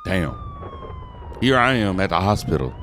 Damn. Here I am at the hospital,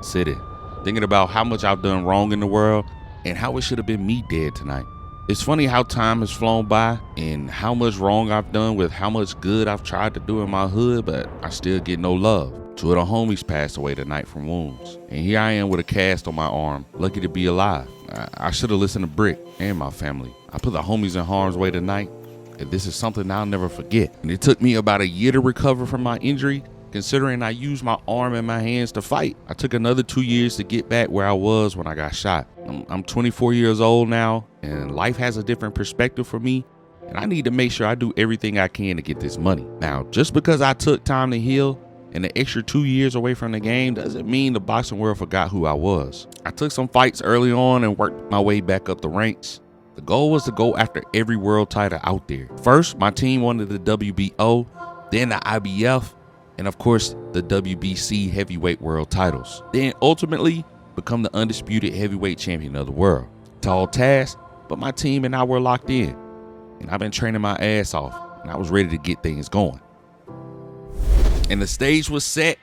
sitting, thinking about how much I've done wrong in the world and how it should have been me dead tonight. It's funny how time has flown by and how much wrong I've done with how much good I've tried to do in my hood, but I still get no love. Two of the homies passed away tonight from wounds, and here I am with a cast on my arm, lucky to be alive. I should have listened to Brick and my family. I put the homies in harm's way tonight, and this is something I'll never forget. And it took me about a year to recover from my injury, considering I used my arm and my hands to fight. I took another 2 years to get back where I was when I got shot. I'm 24 years old now, and life has a different perspective for me, and I need to make sure I do everything I can to get this money. Now, just because I took time to heal and the extra 2 years away from the game doesn't mean the boxing world forgot who I was. I took some fights early on and worked my way back up the ranks. The goal was to go after every world title out there. First, my team wanted the WBO, then the IBF, and of course, the WBC heavyweight world titles. Then ultimately, become the undisputed heavyweight champion of the world. Tall task, but my team and I were locked in. And I've been training my ass off, and I was ready to get things going. And the stage was set,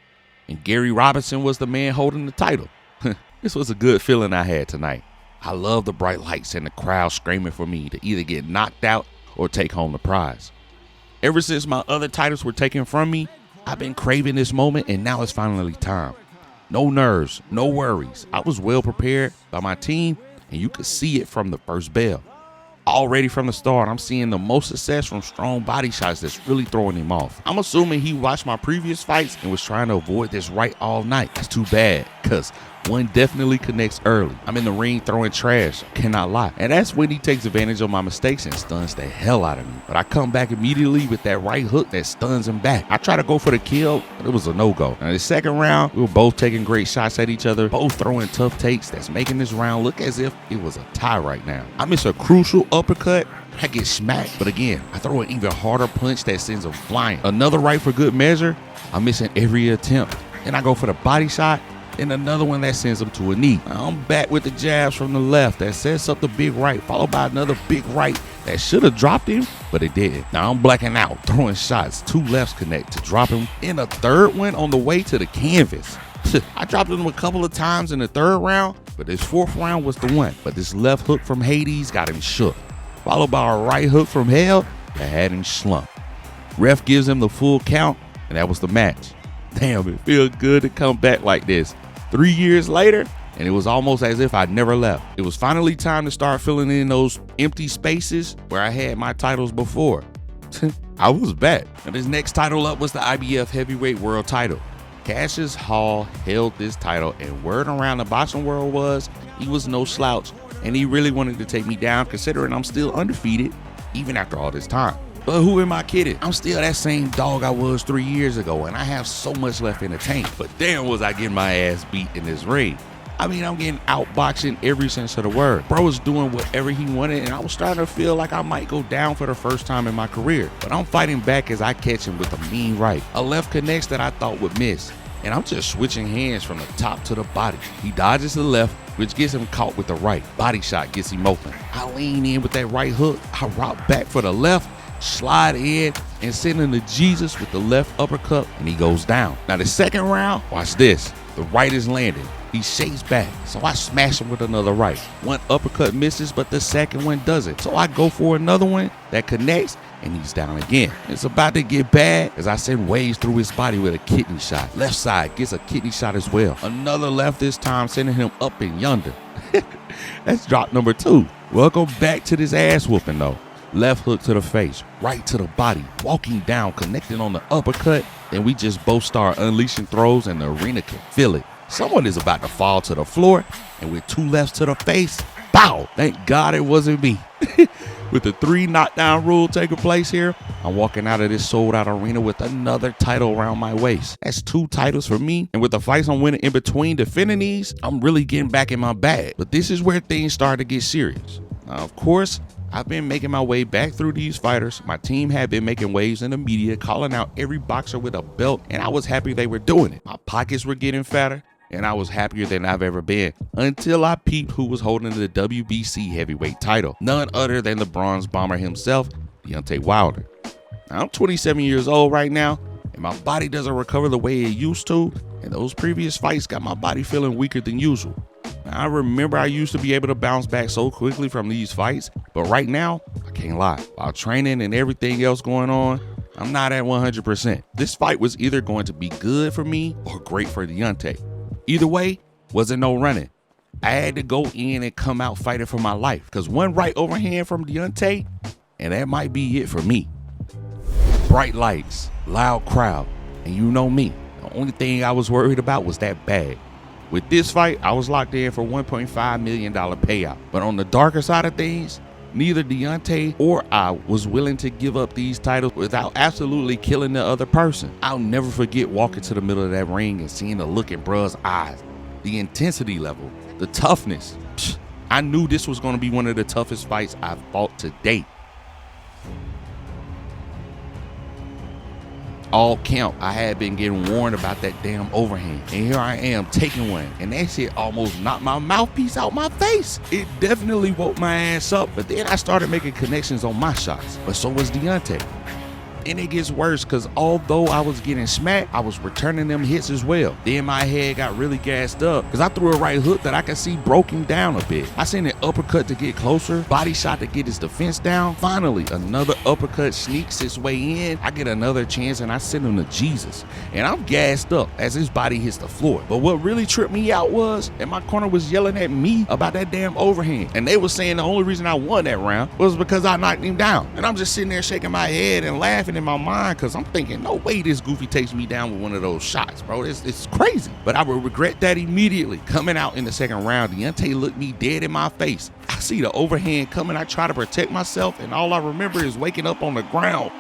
and Gary Robinson was the man holding the title. This was a good feeling I had tonight. I love the bright lights and the crowd screaming for me to either get knocked out or take home the prize. Ever since my other titles were taken from me, I've been craving this moment, and now it's finally time. No nerves, no worries. I was well prepared by my team, and you could see it from the first bell. Already from the start, I'm seeing the most success from strong body shots that's really throwing him off. I'm assuming he watched my previous fights and was trying to avoid this right all night. That's too bad, because one definitely connects early. I'm in the ring throwing trash, cannot lie. And that's when he takes advantage of my mistakes and stuns the hell out of me. But I come back immediately with that right hook that stuns him back. I try to go for the kill, but it was a no-go. Now the second round, we were both taking great shots at each other, both throwing tough takes that's making this round look as if it was a tie right now. I miss a crucial uppercut, I get smacked, but again, I throw an even harder punch that sends him flying. Another right for good measure, I'm missing every attempt. And I go for the body shot, and another one that sends him to a knee. I'm back with the jabs from the left that sets up the big right, followed by another big right that should have dropped him, but it didn't. Now I'm blacking out, throwing shots, two lefts connect to drop him, and a third one on the way to the canvas. I dropped him a couple of times in the third round, but this fourth round was the one. But this left hook from Hades got him shook, followed by a right hook from hell that had him slumped. Ref gives him the full count, and that was the match. Damn, it feels good to come back like this 3 years later, and it was almost as if I'd never left. It was finally time to start filling in those empty spaces where I had my titles before. I was back. And his next title up was the IBF heavyweight world title. Cassius Hall held this title, and word around the boxing world was he was no slouch, and he really wanted to take me down, considering I'm still undefeated even after all this time. But who am I kidding? I'm still that same dog I was 3 years ago, and I have so much left in the tank. But damn, was I getting my ass beat in this ring. I mean, I'm getting outboxed in every sense of the word. Bro was doing whatever he wanted, and I was starting to feel like I might go down for the first time in my career. But I'm fighting back as I catch him with a mean right. A left connects that I thought would miss, and I'm just switching hands from the top to the body. He dodges the left, which gets him caught with the right. Body shot gets him open. I lean in with that right hook. I rock back for the left, slide in, and send him to Jesus with the left uppercut, and he goes down. Now the second round, watch this. The right is landing. He shakes back, so I smash him with another right. One uppercut misses, but the second one doesn't. So I go for another one that connects, and he's down again. It's about to get bad as I send waves through his body with a kidney shot. Left side gets a kidney shot as well. Another left this time, sending him up and yonder. That's drop number 2. Welcome back to this ass whooping though. Left hook to the face, right to the body, walking down, connecting on the uppercut. Then we just both start unleashing throws, and the arena can feel it. Someone is about to fall to the floor, and with 2 lefts to the face, bow! Thank God it wasn't me. With the 3 knockdown rule taking place here, I'm walking out of this sold out arena with another title around my waist. That's 2 titles for me, and with the fights I'm winning in between defending these, I'm really getting back in my bag. But this is where things start to get serious. Now, of course, I've been making my way back through these fighters. My team had been making waves in the media, calling out every boxer with a belt, and I was happy they were doing it. My pockets were getting fatter, and I was happier than I've ever been, until I peeped who was holding the WBC heavyweight title. None other than the bronze bomber himself, Deontay Wilder. Now, I'm 27 years old right now, and my body doesn't recover the way it used to, and those previous fights got my body feeling weaker than usual. Now, I remember I used to be able to bounce back so quickly from these fights, but right now, I can't lie. While training and everything else going on, I'm not at 100%. This fight was either going to be good for me or great for Deontay. Either way, wasn't no running. I had to go in and come out fighting for my life, because one right overhand from Deontay, and that might be it for me. Bright lights, loud crowd, and you know me. The only thing I was worried about was that bag. With this fight, I was locked in for $1.5 million payout. But on the darker side of things, neither Deontay or I was willing to give up these titles without absolutely killing the other person. I'll never forget walking to the middle of that ring and seeing the look in bruh's eyes, the intensity level, the toughness. I knew this was going to be one of the toughest fights I've fought to date. All count, I had been getting warned about that damn overhand, and here I am taking one, and that shit almost knocked my mouthpiece out my face. It definitely woke my ass up, but then I started making connections on my shots, but so was Deontay. And it gets worse, because although I was getting smacked, I was returning them hits as well. Then my head got really gassed up, because I threw a right hook that I could see broken down a bit. I sent an uppercut to get closer, body shot to get his defense down. Finally, another uppercut sneaks its way in. I get another chance, and I send him to Jesus. And I'm gassed up as his body hits the floor. But what really tripped me out was, and my corner was yelling at me about that damn overhand. And they were saying the only reason I won that round was because I knocked him down. And I'm just sitting there shaking my head and laughing in my mind, because I'm thinking, no way this goofy takes me down with one of those shots, bro. It's crazy. But I would regret that immediately. Coming out in the second round, Deontay looked me dead in my face. I see the overhand coming. I try to protect myself, and all I remember is waking up on the ground.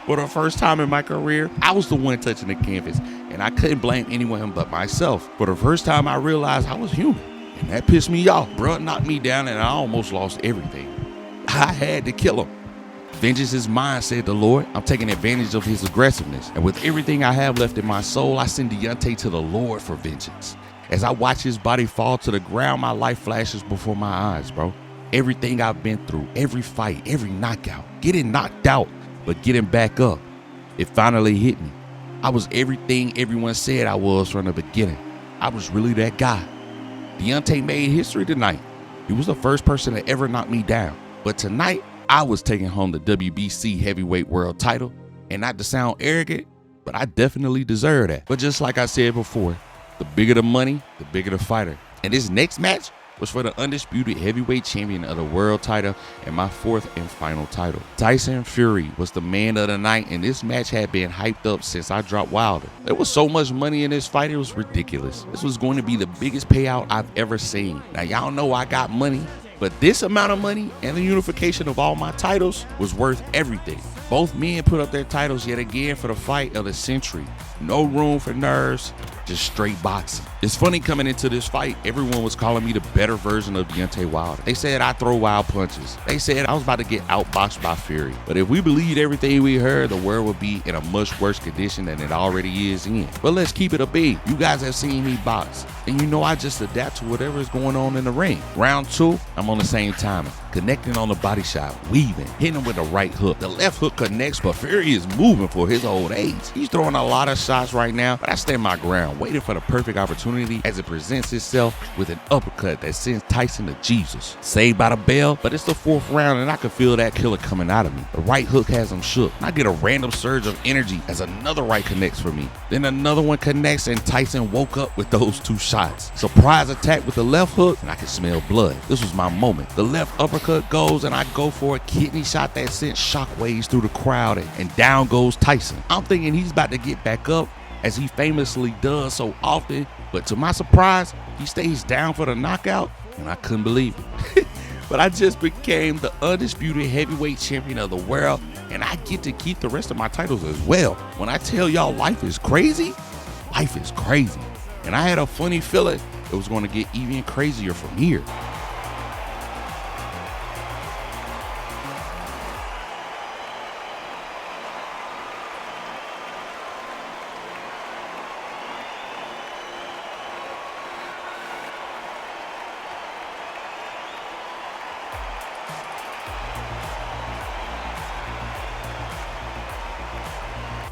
For the first time in my career, I was the one touching the canvas, and I couldn't blame anyone but myself. For the first time, I realized I was human, and that pissed me off. Bro knocked me down, and I almost lost everything. I had to kill him. Vengeance is mine, said the Lord. I'm taking advantage of his aggressiveness. And with everything I have left in my soul, I send Deontay to the Lord for vengeance. As I watch his body fall to the ground, my life flashes before my eyes, bro. Everything I've been through, every fight, every knockout, getting knocked out, but getting back up. It finally hit me. I was everything everyone said I was from the beginning. I was really that guy. Deontay made history tonight. He was the first person to ever knock me down. But tonight, I was taking home the WBC heavyweight world title, and not to sound arrogant, but I definitely deserve that. But just like I said before, the bigger the money, the bigger the fighter. And this next match was for the undisputed heavyweight champion of the world title and my fourth and final title. Tyson Fury was the man of the night, and this match had been hyped up since I dropped Wilder. There was so much money in this fight, it was ridiculous. This was going to be the biggest payout I've ever seen. Now y'all know I got money, but this amount of money and the unification of all my titles was worth everything. Both men put up their titles yet again for the fight of the century. No room for nerves, just straight boxing. It's funny, coming into this fight, everyone was calling me the better version of Deontay Wilder. They said I throw wild punches. They said I was about to get outboxed by Fury. But if we believed everything we heard, the world would be in a much worse condition than it already is in. But let's keep it a beat. You guys have seen me box, and you know I just adapt to whatever is going on in the ring. Round 2, I'm on the same timing, connecting on the body shot, weaving, hitting him with the right hook. The left hook connects, but Fury is moving for his old age. He's throwing a lot of shots right now, but I stand my ground, waiting for the perfect opportunity as it presents itself with an uppercut that sends Tyson to Jesus. Saved by the bell, but it's the 4th round, and I can feel that killer coming out of me. The right hook has him shook. I get a random surge of energy as another right connects for me. Then another one connects, and Tyson woke up with those 2 shots. Surprise attack with the left hook, and I can smell blood. This was my moment. The left uppercut goes, and I go for a kidney shot that sent shockwaves through the crowd, and down goes Tyson. I'm thinking he's about to get back up, as he famously does so often, but to my surprise, he stays down for the knockout, and I couldn't believe it. But I just became the undisputed heavyweight champion of the world, and I get to keep the rest of my titles as well. When I tell y'all life is crazy, life is crazy. And I had a funny feeling it was going to get even crazier from here.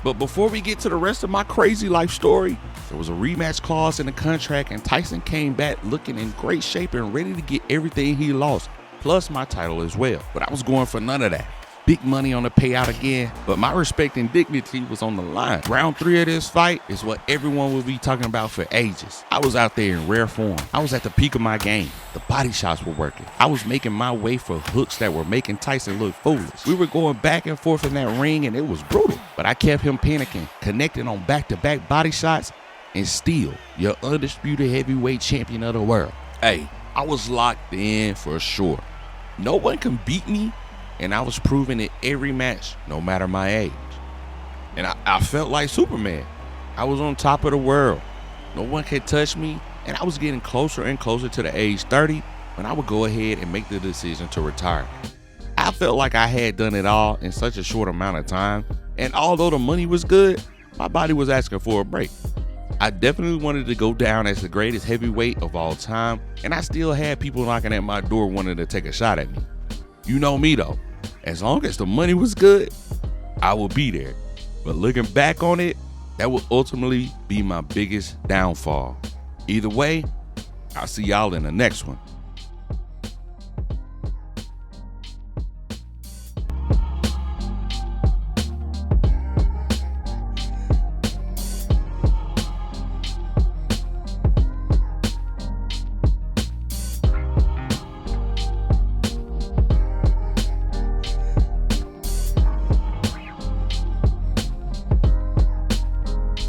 But before we get to the rest of my crazy life story, there was a rematch clause in the contract and Tyson came back looking in great shape and ready to get everything he lost, plus my title as well. But I was going for none of that. Big money on the payout again, but my respect and dignity was on the line. Round 3 of this fight is what everyone will be talking about for ages. I was out there in rare form. I was at the peak of my game. The body shots were working. I was making my way for hooks that were making Tyson look foolish. We were going back and forth in that ring and it was brutal, but I kept him panicking, connecting on back-to-back body shots, and still, your undisputed heavyweight champion of the world. Hey, I was locked in for sure. No one can beat me. And I was proving it every match, no matter my age. And I felt like Superman. I was on top of the world. No one could touch me. And I was getting closer and closer to the age 30 when I would go ahead and make the decision to retire. I felt like I had done it all in such a short amount of time. And although the money was good, my body was asking for a break. I definitely wanted to go down as the greatest heavyweight of all time. And I still had people knocking at my door wanting to take a shot at me. You know me though, as long as the money was good, I would be there. But looking back on it, that would ultimately be my biggest downfall. Either way, I'll see y'all in the next one.